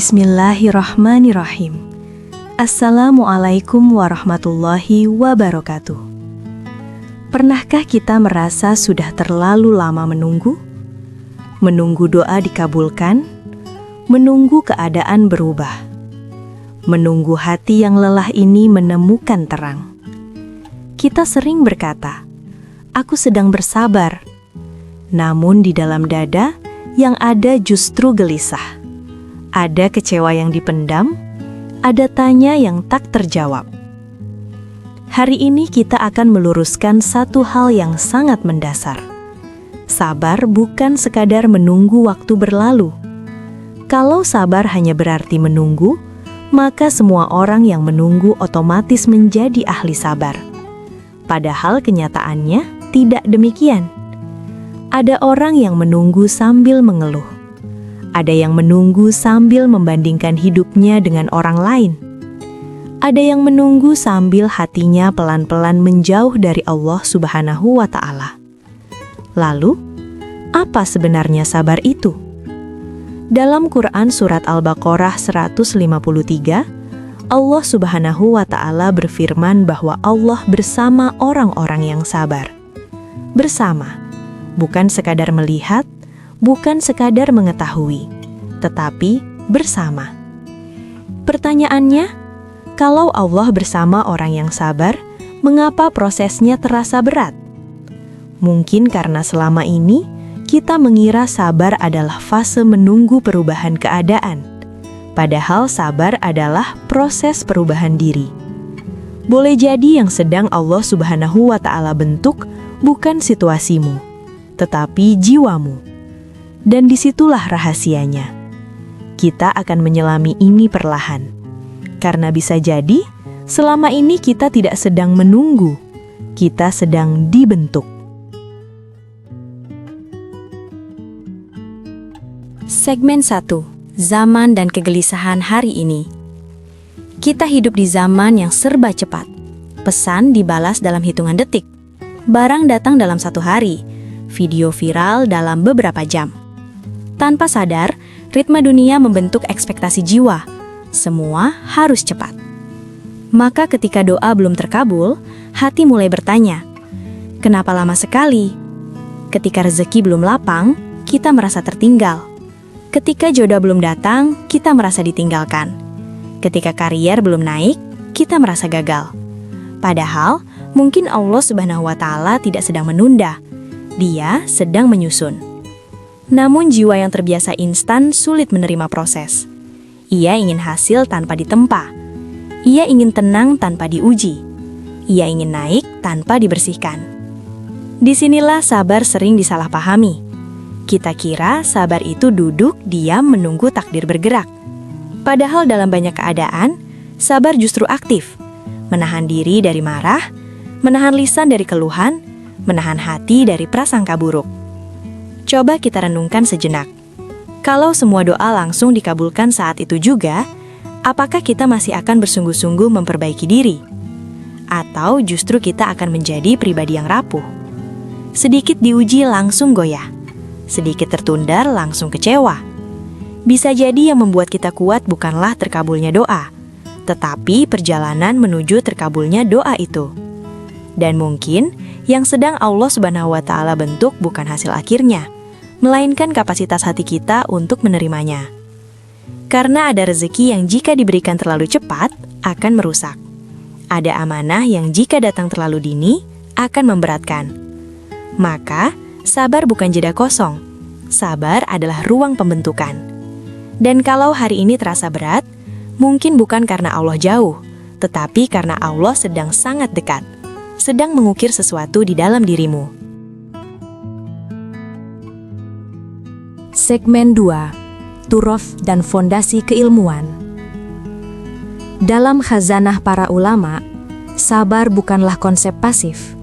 Bismillahirrahmanirrahim. Assalamualaikum warahmatullahi wabarakatuh. Pernahkah kita merasa sudah terlalu lama menunggu? Menunggu doa dikabulkan, menunggu keadaan berubah, menunggu hati yang lelah ini menemukan terang. Kita sering berkata, "Aku sedang bersabar." Namun di dalam dada yang ada justru gelisah. Ada kecewa yang dipendam, ada tanya yang tak terjawab. Hari ini kita akan meluruskan satu hal yang sangat mendasar. Sabar bukan sekadar menunggu waktu berlalu. Kalau sabar hanya berarti menunggu, maka semua orang yang menunggu otomatis menjadi ahli sabar. Padahal kenyataannya tidak demikian. Ada orang yang menunggu sambil mengeluh. Ada yang menunggu sambil membandingkan hidupnya dengan orang lain. Ada yang menunggu sambil hatinya pelan-pelan menjauh dari Allah Subhanahu wa Ta'ala. Lalu, apa sebenarnya sabar itu? Dalam Quran Surat Al-Baqarah 153, Allah Subhanahu wa Ta'ala berfirman bahwa Allah bersama orang-orang yang sabar. Bersama, bukan sekadar melihat, bukan sekadar mengetahui, tetapi bersama. Pertanyaannya, kalau Allah bersama orang yang sabar, mengapa prosesnya terasa berat? Mungkin karena selama ini kita mengira sabar adalah fase menunggu perubahan keadaan, padahal sabar adalah proses perubahan diri. Boleh jadi yang sedang Allah Subhanahu wa Ta'ala bentuk bukan situasimu, tetapi jiwamu. Dan disitulah rahasianya. Kita akan menyelami ini perlahan. Karena bisa jadi, selama ini kita tidak sedang menunggu, kita sedang dibentuk. Segmen 1. Zaman dan kegelisahan hari ini. Kita hidup di zaman yang serba cepat. Pesan dibalas dalam hitungan detik. Barang datang dalam satu hari. Video viral dalam beberapa jam. Tanpa sadar, ritme dunia membentuk ekspektasi jiwa. Semua harus cepat. Maka ketika doa belum terkabul, hati mulai bertanya, kenapa lama sekali? Ketika rezeki belum lapang, kita merasa tertinggal. Ketika jodoh belum datang, kita merasa ditinggalkan. Ketika karier belum naik, kita merasa gagal. Padahal, mungkin Allah Subhanahu wa Ta'ala tidak sedang menunda. Dia sedang menyusun. Namun jiwa yang terbiasa instan sulit menerima proses. Ia ingin hasil tanpa ditempa. Ia ingin tenang tanpa diuji. Ia ingin naik tanpa dibersihkan. Disinilah sabar sering disalahpahami. Kita kira sabar itu duduk diam menunggu takdir bergerak. Padahal dalam banyak keadaan, sabar justru aktif. Menahan diri dari marah, menahan lisan dari keluhan, menahan hati dari prasangka buruk. Coba kita renungkan sejenak. Kalau semua doa langsung dikabulkan saat itu juga, apakah kita masih akan bersungguh-sungguh memperbaiki diri? Atau justru kita akan menjadi pribadi yang rapuh? Sedikit diuji langsung goyah. Sedikit tertunda langsung kecewa. Bisa jadi yang membuat kita kuat bukanlah terkabulnya doa, tetapi perjalanan menuju terkabulnya doa itu. Dan mungkin yang sedang Allah Subhanahu wa Ta'ala bentuk bukan hasil akhirnya, melainkan kapasitas hati kita untuk menerimanya. Karena ada rezeki yang jika diberikan terlalu cepat akan merusak. Ada amanah yang jika datang terlalu dini akan memberatkan. Maka sabar bukan jeda kosong. Sabar adalah ruang pembentukan. Dan kalau hari ini terasa berat, mungkin bukan karena Allah jauh, tetapi karena Allah sedang sangat dekat, sedang mengukir sesuatu di dalam dirimu. Segmen 2. Turoth dan fondasi keilmuan. Dalam khazanah para ulama, sabar bukanlah konsep pasif.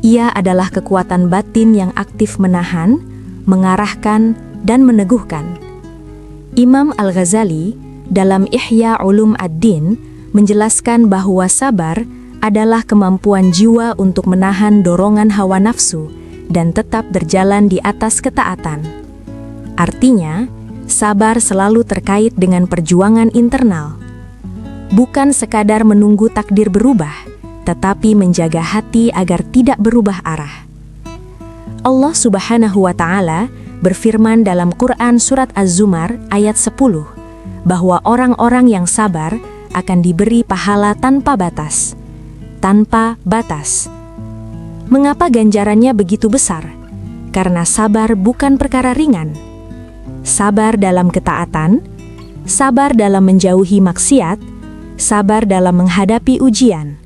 Ia adalah kekuatan batin yang aktif menahan, mengarahkan, dan meneguhkan. Imam Al-Ghazali dalam Ihya Ulum Ad-Din menjelaskan bahwa sabar adalah kemampuan jiwa untuk menahan dorongan hawa nafsu dan tetap berjalan di atas ketaatan. Artinya, sabar selalu terkait dengan perjuangan internal. Bukan sekadar menunggu takdir berubah, tetapi menjaga hati agar tidak berubah arah. Allah Subhanahu wa Ta'ala berfirman dalam Quran Surat Az-Zumar ayat 10, bahwa orang-orang yang sabar akan diberi pahala tanpa batas. Tanpa batas. Mengapa ganjarannya begitu besar? Karena sabar bukan perkara ringan. Sabar dalam ketaatan, sabar dalam menjauhi maksiat, sabar dalam menghadapi ujian.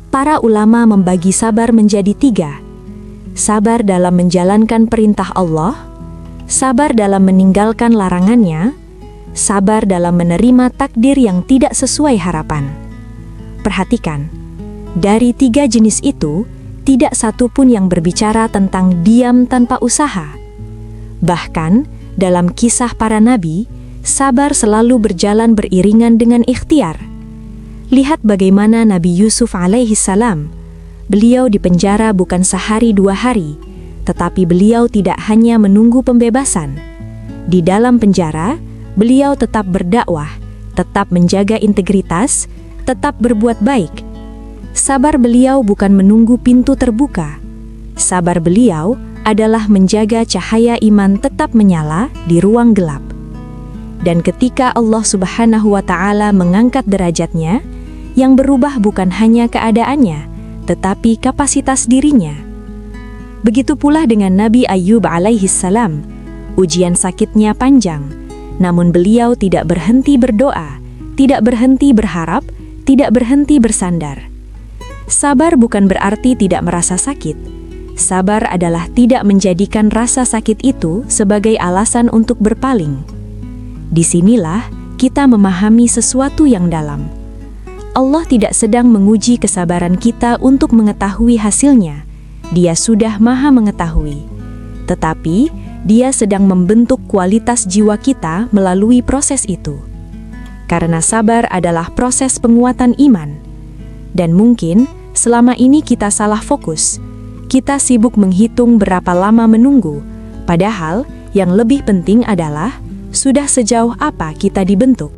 Para ulama membagi sabar menjadi 3. Sabar dalam menjalankan perintah Allah, sabar dalam meninggalkan larangannya, sabar dalam menerima takdir yang tidak sesuai harapan. Perhatikan, dari 3 jenis itu, tidak satu pun yang berbicara tentang diam tanpa usaha. Bahkan, dalam kisah para nabi, sabar selalu berjalan beriringan dengan ikhtiar. Lihat bagaimana Nabi Yusuf alaihi salam. Beliau dipenjara bukan sehari 2 hari, tetapi beliau tidak hanya menunggu pembebasan. Di dalam penjara, beliau tetap berdakwah, tetap menjaga integritas, tetap berbuat baik. Sabar beliau bukan menunggu pintu terbuka. Sabar beliau adalah menjaga cahaya iman tetap menyala di ruang gelap. Dan ketika Allah Subhanahu wa Ta'ala mengangkat derajatnya, yang berubah bukan hanya keadaannya, tetapi kapasitas dirinya. Begitu pula dengan Nabi Ayyub alaihi salam. Ujian sakitnya panjang, namun beliau tidak berhenti berdoa, tidak berhenti berharap, tidak berhenti bersandar. Sabar bukan berarti tidak merasa sakit. Sabar adalah tidak menjadikan rasa sakit itu sebagai alasan untuk berpaling. Disinilah kita memahami sesuatu yang dalam. Allah tidak sedang menguji kesabaran kita untuk mengetahui hasilnya. Dia sudah maha mengetahui. Tetapi, Dia sedang membentuk kualitas jiwa kita melalui proses itu. Karena sabar adalah proses penguatan iman. Dan mungkin, selama ini kita salah fokus. Kita sibuk menghitung berapa lama menunggu. Padahal, yang lebih penting adalah, sudah sejauh apa kita dibentuk.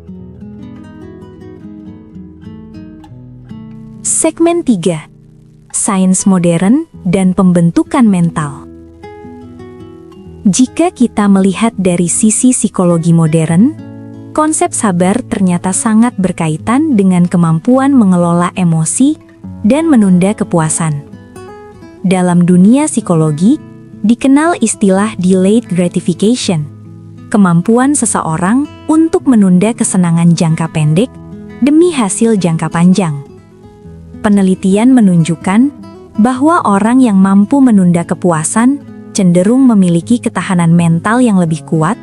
Segmen 3. Sains modern dan pembentukan mental. Jika kita melihat dari sisi psikologi modern, konsep sabar ternyata sangat berkaitan dengan kemampuan mengelola emosi dan menunda kepuasan. Dalam dunia psikologi, dikenal istilah delayed gratification, kemampuan seseorang untuk menunda kesenangan jangka pendek demi hasil jangka panjang. Penelitian menunjukkan bahwa orang yang mampu menunda kepuasan cenderung memiliki ketahanan mental yang lebih kuat,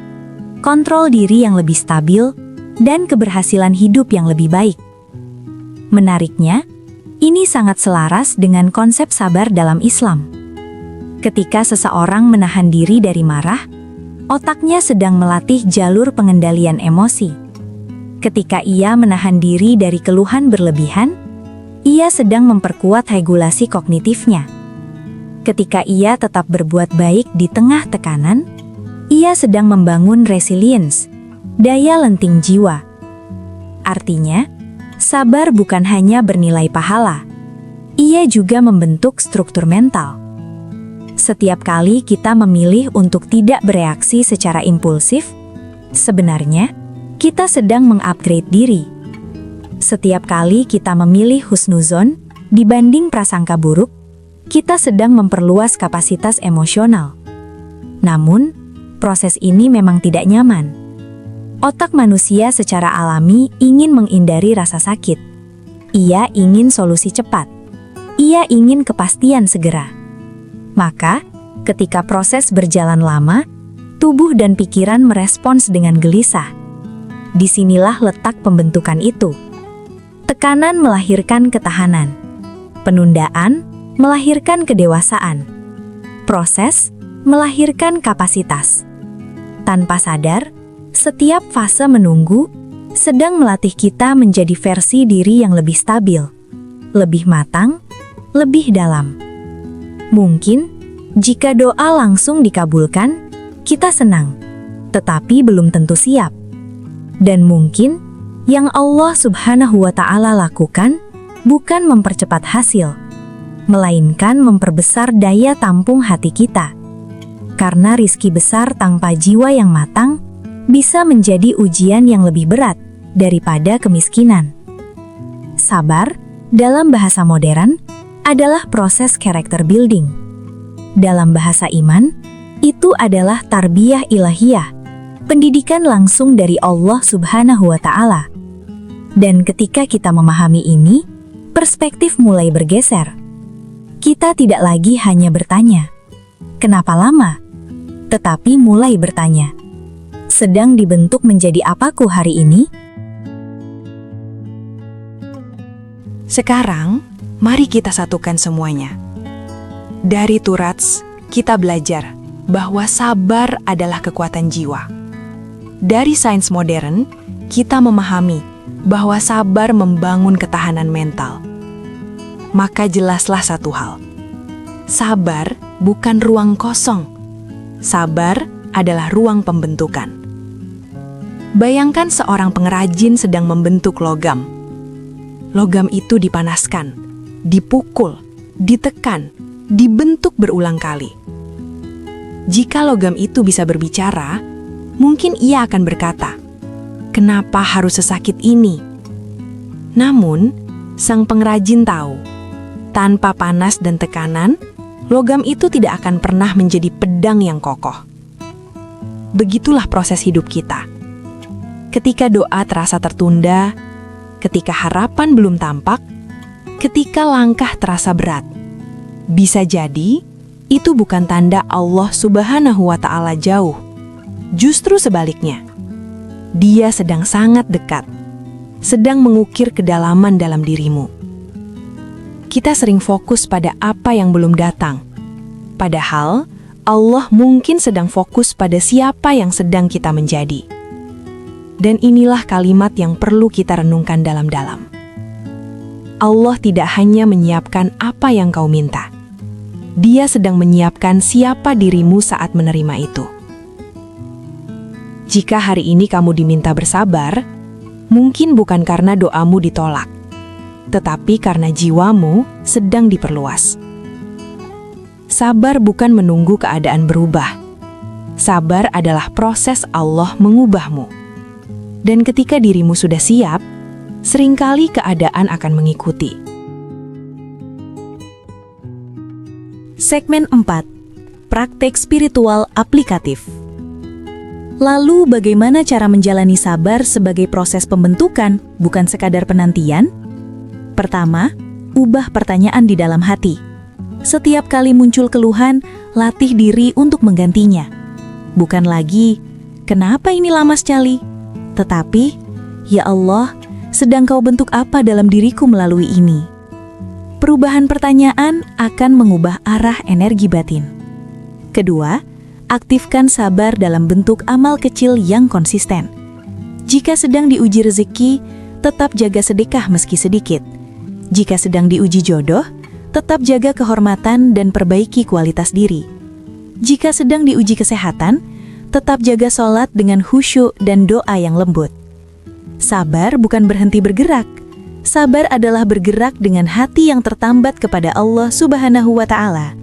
kontrol diri yang lebih stabil, dan keberhasilan hidup yang lebih baik. Menariknya, ini sangat selaras dengan konsep sabar dalam Islam. Ketika seseorang menahan diri dari marah, otaknya sedang melatih jalur pengendalian emosi. Ketika ia menahan diri dari keluhan berlebihan, ia sedang memperkuat regulasi kognitifnya. Ketika ia tetap berbuat baik di tengah tekanan, ia sedang membangun resilience, daya lenting jiwa. Artinya, sabar bukan hanya bernilai pahala, ia juga membentuk struktur mental. Setiap kali kita memilih untuk tidak bereaksi secara impulsif, sebenarnya kita sedang mengupgrade diri. Setiap kali kita memilih husnuzon dibanding prasangka buruk, kita sedang memperluas kapasitas emosional. Namun, proses ini memang tidak nyaman. Otak manusia secara alami ingin menghindari rasa sakit. Ia ingin solusi cepat. Ia ingin kepastian segera. Maka, ketika proses berjalan lama, tubuh dan pikiran merespons dengan gelisah. Disinilah letak pembentukan itu. Tekanan melahirkan ketahanan. Penundaan melahirkan kedewasaan. Proses melahirkan kapasitas. Tanpa sadar, setiap fase menunggu sedang melatih kita menjadi versi diri yang lebih stabil, lebih matang, lebih dalam. Mungkin, jika doa langsung dikabulkan, kita senang. tetapi belum tentu siap. Dan mungkin yang Allah Subhanahu wa Ta'ala lakukan bukan mempercepat hasil, melainkan memperbesar daya tampung hati kita. Karena rizki besar tanpa jiwa yang matang bisa menjadi ujian yang lebih berat daripada kemiskinan. Sabar, dalam bahasa modern, adalah proses character building. Dalam bahasa iman, itu adalah tarbiyah ilahiyah, pendidikan langsung dari Allah Subhanahu wa Ta'ala. Dan ketika kita memahami ini, perspektif mulai bergeser. Kita tidak lagi hanya bertanya, "Kenapa lama?" Tetapi mulai bertanya, "Sedang dibentuk menjadi apaku hari ini?" Sekarang, mari kita satukan semuanya. Dari Turats, kita belajar bahwa sabar adalah kekuatan jiwa. Dari sains modern, kita memahami bahwa sabar membangun ketahanan mental. Maka jelaslah satu hal. Sabar bukan ruang kosong. Sabar adalah ruang pembentukan. Bayangkan seorang pengrajin sedang membentuk logam. Logam itu dipanaskan, dipukul, ditekan, dibentuk berulang kali. Jika logam itu bisa berbicara, mungkin ia akan berkata, "Kenapa harus sesakit ini?" Namun, sang pengrajin tahu, tanpa panas dan tekanan, logam itu tidak akan pernah menjadi pedang yang kokoh. Begitulah proses hidup kita. Ketika doa terasa tertunda, ketika harapan belum tampak, ketika langkah terasa berat, bisa jadi itu bukan tanda Allah Subhanahu wa Ta'ala jauh. Justru sebaliknya, Dia sedang sangat dekat, sedang mengukir kedalaman dalam dirimu. Kita sering fokus pada apa yang belum datang, padahal Allah mungkin sedang fokus pada siapa yang sedang kita menjadi. Dan inilah kalimat yang perlu kita renungkan dalam-dalam. Allah tidak hanya menyiapkan apa yang kau minta. Dia sedang menyiapkan siapa dirimu saat menerima itu. Jika hari ini kamu diminta bersabar, mungkin bukan karena doamu ditolak, tetapi karena jiwamu sedang diperluas. Sabar bukan menunggu keadaan berubah. Sabar adalah proses Allah mengubahmu. Dan ketika dirimu sudah siap, seringkali keadaan akan mengikuti. Segmen 4. Praktek spiritual aplikatif. Lalu bagaimana cara menjalani sabar sebagai proses pembentukan, bukan sekadar penantian? Pertama, ubah pertanyaan di dalam hati. Setiap kali muncul keluhan, latih diri untuk menggantinya. Bukan lagi, "Kenapa ini lama sekali?" Tetapi, "Ya Allah, sedang kau bentuk apa dalam diriku melalui ini?" Perubahan pertanyaan akan mengubah arah energi batin. Kedua, aktifkan sabar dalam bentuk amal kecil yang konsisten. Jika sedang diuji rezeki, tetap jaga sedekah meski sedikit. Jika sedang diuji jodoh, tetap jaga kehormatan dan perbaiki kualitas diri. Jika sedang diuji kesehatan, tetap jaga sholat dengan khusyuk dan doa yang lembut. Sabar bukan berhenti bergerak. Sabar adalah bergerak dengan hati yang tertambat kepada Allah Subhanahu wa Ta'ala.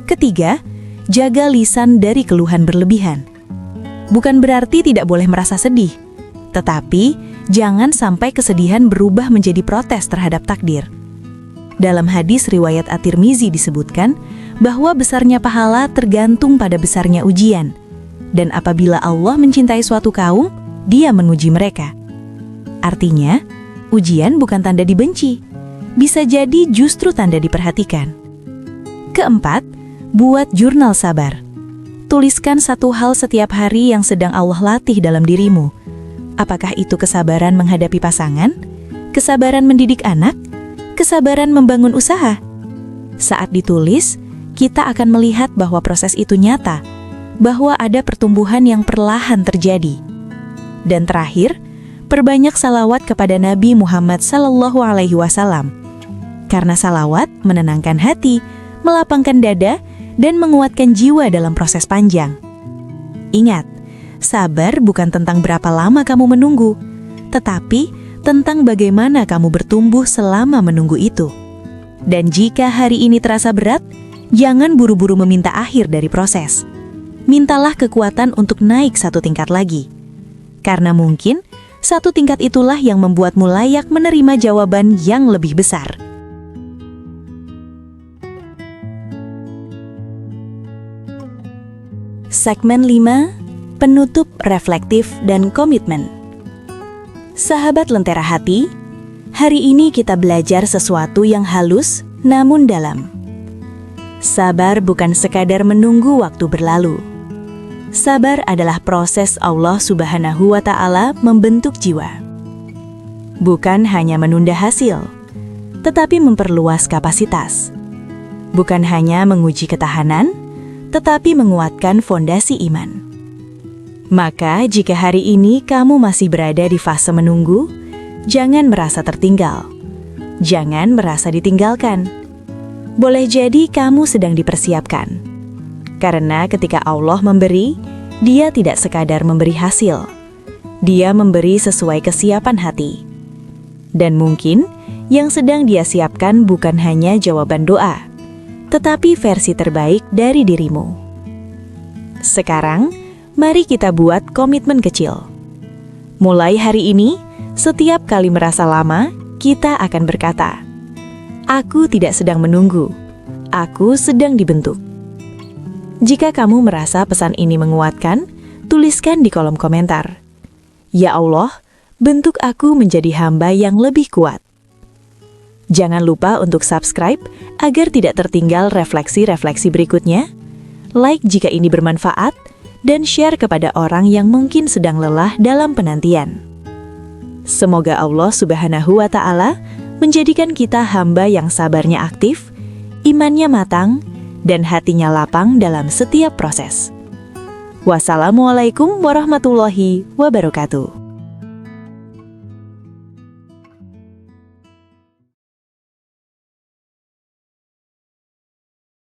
Ketiga, jaga lisan dari keluhan berlebihan. Bukan berarti tidak boleh merasa sedih, tetapi jangan sampai kesedihan berubah menjadi protes terhadap takdir. Dalam hadis riwayat At-Tirmizi disebutkan bahwa besarnya pahala tergantung pada besarnya ujian. Dan apabila Allah mencintai suatu kaum, Dia menguji mereka. Artinya, ujian bukan tanda dibenci, bisa jadi justru tanda diperhatikan. Keempat, buat jurnal sabar. Tuliskan satu hal setiap hari yang sedang Allah latih dalam dirimu. Apakah itu kesabaran menghadapi pasangan, kesabaran mendidik anak, kesabaran membangun usaha? Saat ditulis, kita akan melihat bahwa proses itu nyata, bahwa ada pertumbuhan yang perlahan terjadi. Dan terakhir, perbanyak salawat kepada Nabi Muhammad SAW. Karena salawat menenangkan hati, melapangkan dada, dan menguatkan jiwa dalam proses panjang. Ingat, sabar bukan tentang berapa lama kamu menunggu, tetapi tentang bagaimana kamu bertumbuh selama menunggu itu. Dan jika hari ini terasa berat, jangan buru-buru meminta akhir dari proses. Mintalah kekuatan untuk naik satu tingkat lagi. Karena mungkin satu tingkat itulah yang membuatmu layak menerima jawaban yang lebih besar. Segmen 5, penutup reflektif dan komitmen. Sahabat Lentera Hati, hari ini kita belajar sesuatu yang halus namun dalam. Sabar bukan sekadar menunggu waktu berlalu. Sabar adalah proses Allah Subhanahu wa Ta'ala membentuk jiwa. Bukan hanya menunda hasil, tetapi memperluas kapasitas. Bukan hanya menguji ketahanan, tetapi menguatkan fondasi iman. Maka jika hari ini kamu masih berada di fase menunggu, jangan merasa tertinggal. Jangan merasa ditinggalkan. Boleh jadi kamu sedang dipersiapkan. Karena ketika Allah memberi, Dia tidak sekadar memberi hasil. Dia memberi sesuai kesiapan hati. Dan mungkin yang sedang Dia siapkan bukan hanya jawaban doa, tetapi versi terbaik dari dirimu. Sekarang, mari kita buat komitmen kecil. Mulai hari ini, setiap kali merasa lama, kita akan berkata, "Aku tidak sedang menunggu, aku sedang dibentuk." Jika kamu merasa pesan ini menguatkan, tuliskan di kolom komentar, "Ya Allah, bentuk aku menjadi hamba yang lebih kuat." Jangan lupa untuk subscribe agar tidak tertinggal refleksi-refleksi berikutnya. Like jika ini bermanfaat, dan share kepada orang yang mungkin sedang lelah dalam penantian. Semoga Allah Subhanahu wa Ta'ala menjadikan kita hamba yang sabarnya aktif, imannya matang, dan hatinya lapang dalam setiap proses. Wassalamualaikum warahmatullahi wabarakatuh.